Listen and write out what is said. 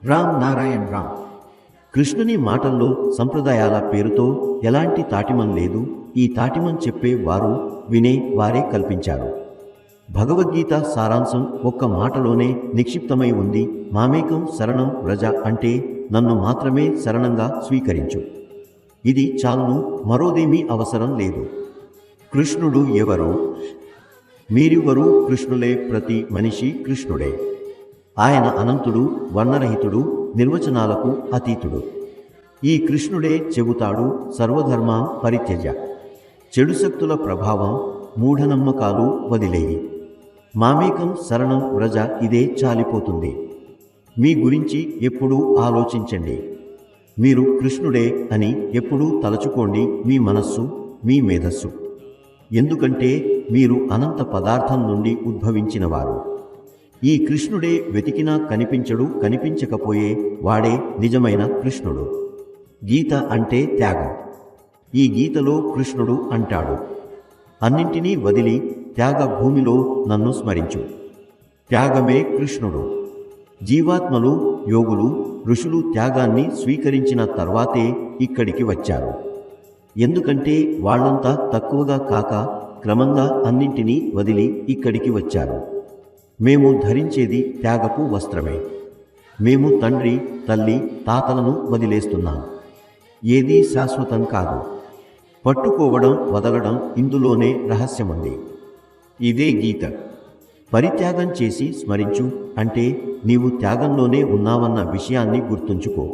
రామ్ నారాయణ్ రామ్. కృష్ణుని మాటల్లో సంప్రదాయాల పేరుతో ఎలాంటి తాటిమం లేదు. ఈ తాటిమం చెప్పే వారు వినే వారే కల్పించారు. భగవద్గీత సారాంశం ఒక్క మాటలోనే నిక్షిప్తమై ఉంది. మామేకం శరణం వ్రజ అంటే నన్ను మాత్రమే శరణంగా స్వీకరించు. ఇది చాలును, మరోదేమీ అవసరం లేదు. కృష్ణుడు ఎవరు? మీరెవరు? కృష్ణులే. ప్రతి మనిషి కృష్ణుడే. ఆయన అనంతుడు, వర్ణరహితుడు, నిర్వచనాలకు అతీతుడు. ఈ కృష్ణుడే చెబుతాడు సర్వధర్మాం పరిత్యజ. చెడు శక్తుల ప్రభావం, మూఢనమ్మకాలు వదిలేయి. మామేకం శరణం వ్రజ, ఇదే చాలిపోతుంది. మీ గురించి ఎప్పుడూ ఆలోచించండి. మీరు కృష్ణుడే అని ఎప్పుడూ తలచుకోండి. మీ మనస్సు, మీ మేధస్సు. ఎందుకంటే మీరు అనంత పదార్థం నుండి ఉద్భవించినవారు. ఈ కృష్ణుడే వెతికినా కనిపించడు. కనిపించకపోయే వాడే నిజమైన కృష్ణుడు. గీత అంటే త్యాగం. ఈ గీతలో కృష్ణుడు అంటాడు, అన్నింటినీ వదిలి త్యాగ భూమిలో నన్ను స్మరించు. త్యాగమే కృష్ణుడు. జీవాత్మలు, యోగులు, ఋషులు త్యాగాన్ని స్వీకరించిన తర్వాతే ఇక్కడికి వచ్చారు. ఎందుకంటే వాళ్ళంతా తక్కువగా కాక క్రమంగా అన్నింటినీ వదిలి ఇక్కడికి వచ్చారు. మేము ధరించేది త్యాగపు వస్త్రమే. మేము తండ్రి, తల్లి, తాతలను వదిలేస్తున్నాం. ఏదీ శాశ్వతం కాదు. పట్టుకోవడం, వదలడం, ఇందులోనే రహస్యముంది. ఇదే గీత. పరిత్యాగం చేసి స్మరించు అంటే నీవు త్యాగంలోనే ఉన్నావన్న విషయాన్ని గుర్తుంచుకో.